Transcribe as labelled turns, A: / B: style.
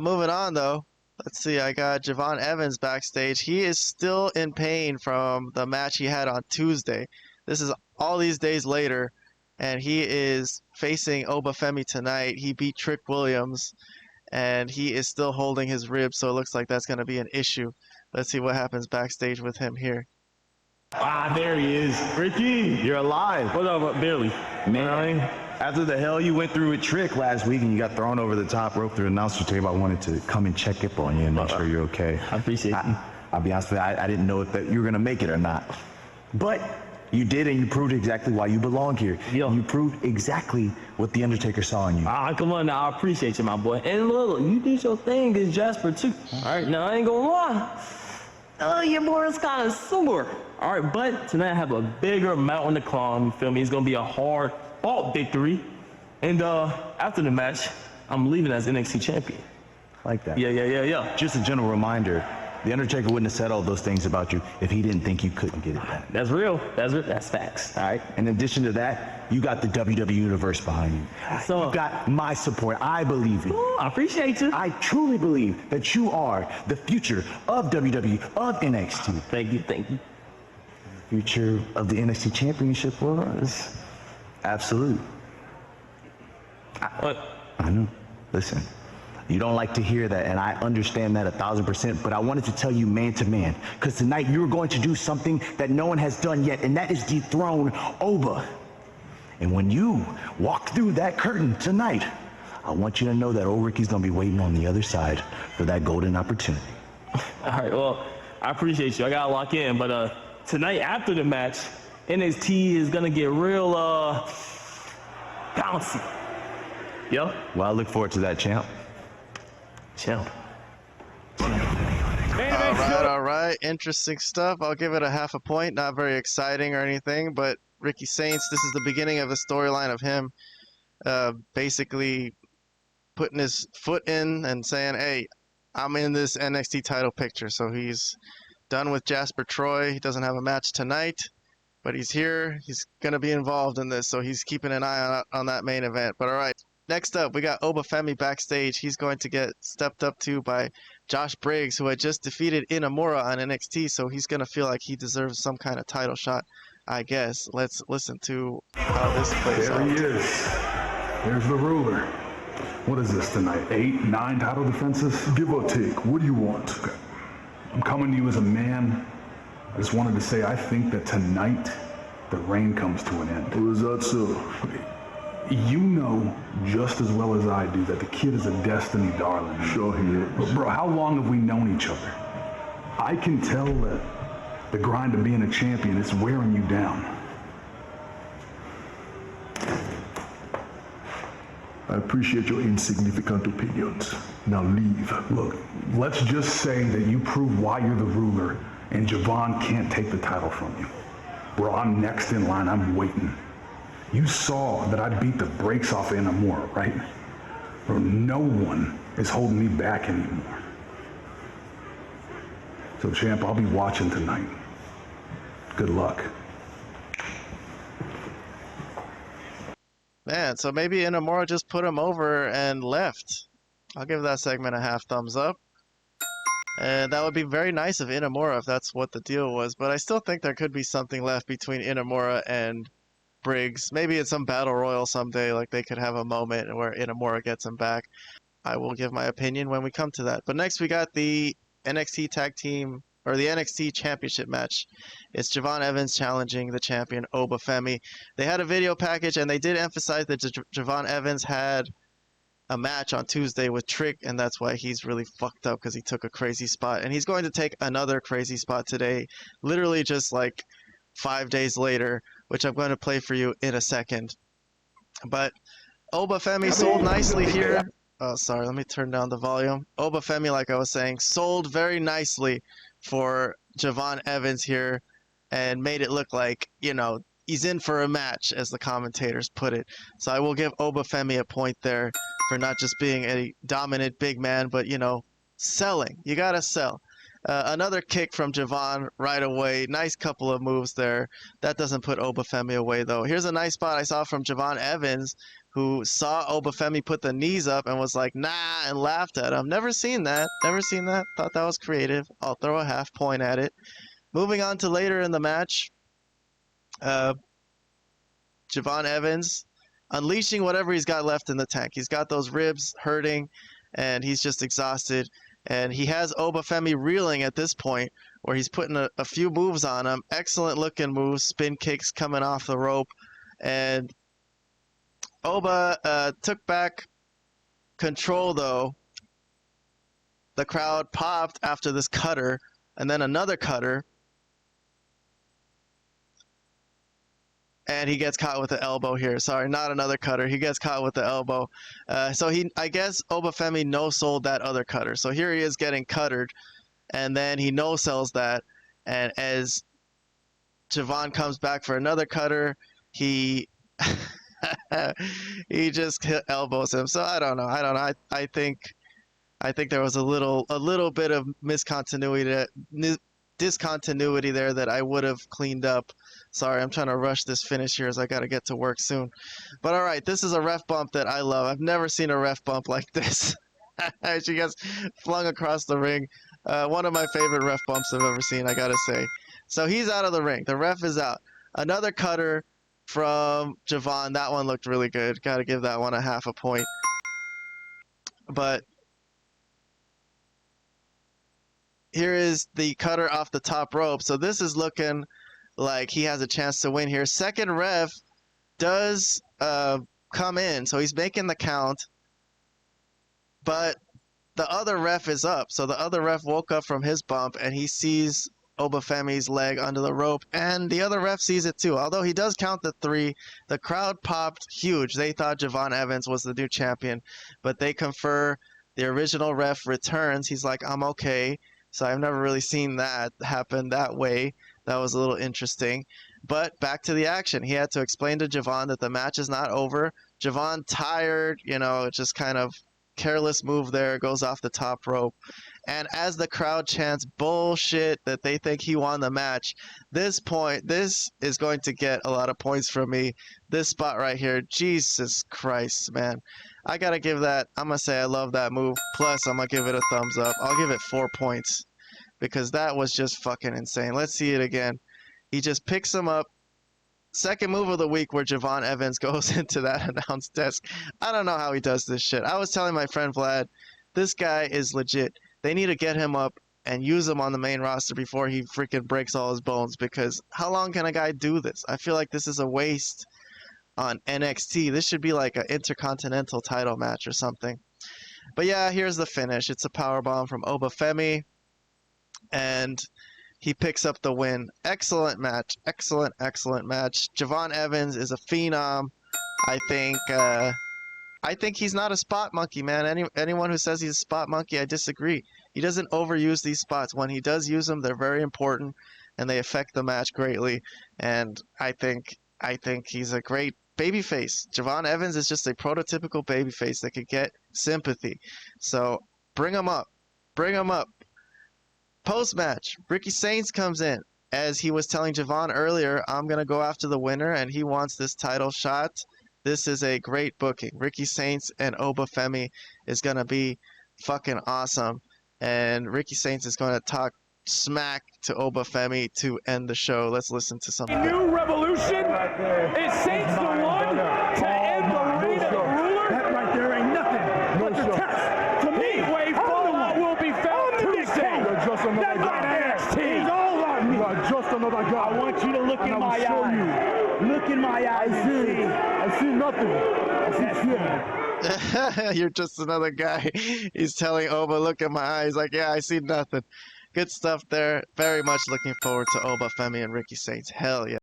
A: Moving on though. Let's see. I got Javon Evans backstage. He is still in pain from the match he had on Tuesday. This is all these days later, and he is facing Obafemi tonight. He beat Trick Williams, and he is still holding his ribs, so it looks like that's going to be an issue. Let's see what happens backstage with him here.
B: Ah, there he is. Ricky, you're alive. What up, Billy? Man, after the hell you went through with Trick last week and you got thrown over the top rope through the announcer table, I wanted to come and check up on you and make sure you're okay.
C: I appreciate it.
B: I'll be honest with you, I didn't know if you were going to make it or not. But you did, and you proved exactly why you belong here.
C: Yo.
B: You proved exactly what The Undertaker saw in you.
C: Come on now, I appreciate you, my boy. And look, you did your thing against Jasper, too. All right, now I ain't gonna lie. Your boy is kind of sore. All right, but tonight I have a bigger mountain to climb, you feel me? It's gonna be a hard-fought victory. And after the match, I'm leaving as NXT champion.
B: Like that.
C: Yeah.
B: Just a general reminder, The Undertaker wouldn't have said all those things about you if he didn't think you couldn't get it done.
C: That's real. That's facts.
B: All right? In addition to that, you got the WWE Universe behind you.
C: So,
B: you got my support. I believe in you.
C: I appreciate you.
B: I truly believe that you are the future of WWE, of NXT.
C: Thank you.
B: The future of the NXT Championship was absolute. I know. Listen. You don't like to hear that, and I understand that 1,000%, but I wanted to tell you man to man, because tonight you're going to do something that no one has done yet, and that is dethrone Oba. And when you walk through that curtain tonight, I want you to know that old Ricky's going to be waiting on the other side for that golden opportunity.
C: All right, well, I appreciate you. I got to lock in, but tonight after the match, NXT is going to get real bouncy. Yo?
B: Well, I look forward to that, champ.
A: All right. Interesting stuff. I'll give it a half a point. Not very exciting or anything, but Ricky Saints, this is the beginning of the storyline of him basically putting his foot in and saying, hey, I'm in this NXT title picture. So he's done with Jasper Troy. He doesn't have a match tonight, but he's here. He's going to be involved in this, so he's keeping an eye on that main event. But all right. Next up, we got Obafemi backstage. He's going to get stepped up to by Josh Briggs, who had just defeated Inamura on NXT, so he's going to feel like he deserves some kind of title shot, I guess. Let's listen to how this plays out.
D: There he is. There's the ruler. What is this tonight? 8, 9 title defenses? Give or take. What do you want? Okay. I'm coming to you as a man. I just wanted to say I think that tonight the reign comes to an end. Or is that so? You know just as well as I do that the kid is a Destiny darling. Sure he is. But bro, how long have we known each other? I can tell that the grind of being a champion is wearing you down. I appreciate your insignificant opinions. Now leave. Look, let's just say that you prove why you're the ruler and Javon can't take the title from you. Bro, I'm next in line. I'm waiting. You saw that I beat the brakes off Inamura, right? Bro, no one is holding me back anymore. So, champ, I'll be watching tonight. Good luck.
A: Man, so maybe Inamura just put him over and left. I'll give that segment a half thumbs up. And that would be very nice of Inamura if that's what the deal was. But I still think there could be something left between Inamura and Briggs. Maybe in some battle royal someday, like they could have a moment where Inamura gets him back. I will give my opinion when we come to that. But next we got the NXT tag team, or the NXT championship match. It's Javon Evans challenging the champion Obafemi. They had a video package and they did emphasize that Javon Evans had a match on Tuesday with Trick, and that's why he's really fucked up, because he took a crazy spot. And he's going to take another crazy spot today, literally just like 5 days later, which I'm going to play for you in a second. But Obafemi sold nicely here. Oh, sorry, let me turn down the volume. Obafemi, like I was saying, sold very nicely for Javon Evans here and made it look like, you know, he's in for a match, as the commentators put it. So I will give Obafemi a point there for not just being a dominant big man, but, you know, selling. You got to sell. Another kick from Javon right away. Nice couple of moves there. That doesn't put Obafemi away, though. Here's a nice spot I saw from Javon Evans, who saw Obafemi put the knees up and was like, nah, and laughed at him. Never seen that. Never seen that. Thought that was creative. I'll throw a half point at it. Moving on to later in the match, Javon Evans unleashing whatever he's got left in the tank. He's got those ribs hurting, and he's just exhausted. And he has Obafemi reeling at this point, where he's putting a few moves on him. Excellent looking moves, spin kicks coming off the rope. And Oba took back control, though. The crowd popped after this cutter, and then another cutter. And he gets caught with the elbow here. Sorry, not another cutter. He gets caught with the elbow. So I guess Obafemi no-sold that other cutter. So here he is getting cuttered, and then he no-sells that. And as Javon comes back for another cutter, he he just elbows him. So I don't know. I think there was a little bit of discontinuity there that I would have cleaned up. Sorry, I'm trying to rush this finish here as I got to get to work soon. But all right, this is a ref bump that I love. I've never seen a ref bump like this. She gets flung across the ring. One of my favorite ref bumps I've ever seen, I got to say. So he's out of the ring. The ref is out. Another cutter from Javon. That one looked really good. Got to give that one a half a point. But here is the cutter off the top rope. So this is looking like he has a chance to win here. Second ref does come in, so he's making the count, but the other ref is up. So the other ref woke up from his bump, and he sees Obafemi's leg under the rope, and the other ref sees it too. Although he does count the 3, the crowd popped huge. They thought Javon Evans was the new champion, but they confer. The original ref returns. He's like, I'm okay. So I've never really seen that happen that way. That was a little interesting. But back to the action. He had to explain to Javon that the match is not over. Javon tired, just kind of careless move there, goes off the top rope. And as the crowd chants bullshit that they think he won the match, this is going to get a lot of points from me. This spot right here, Jesus Christ, man. I gotta give that, I'm gonna say I love that move. Plus, I'm gonna give it a thumbs up. I'll give it 4 points because that was just fucking insane. Let's see it again. He just picks him up. Second move of the week where Javon Evans goes into that announce desk. I don't know how he does this shit. I was telling my friend Vlad, this guy is legit. They need to get him up and use him on the main roster before he freaking breaks all his bones, because how long can a guy do this? I feel like this is a waste on NXT. This should be like an intercontinental title match or something. But yeah, here's the finish. It's a powerbomb from Obafemi, and he picks up the win. Excellent match. Excellent match. Javon Evans is a phenom. I think he's not a spot monkey, man. Anyone who says he's a spot monkey, I disagree. He doesn't overuse these spots. When he does use them, they're very important, and they affect the match greatly. And I think he's a great babyface. Javon Evans is just a prototypical babyface that could get sympathy. So bring him up. Bring him up. Post-match, Ricky Saints comes in. As he was telling Javon earlier, I'm going to go after the winner, and he wants this title shot. This is a great booking. Ricky Saints and Obafemi is going to be fucking awesome. And Ricky Saints is going to talk smack to Obafemi to end the show. Let's listen to some.
E: New revolution? Is Saints the one to end the reign of the ruler?
D: That right there ain't nothing.
E: But the test to me, way fallout will be found Tuesday.
D: You're just another guy.
E: NXT. He's all on me.
D: You are just another guy.
E: I want you to look in
D: And I will
E: my
D: show
E: eyes.
D: you.
E: Look in my eyes.
D: I see nothing. I see shit.
A: You're just another guy. He's telling Oba, look at my eyes. Like, yeah, I see nothing. Good stuff there. Very much looking forward to Obafemi and Ricky Saints. Hell yeah.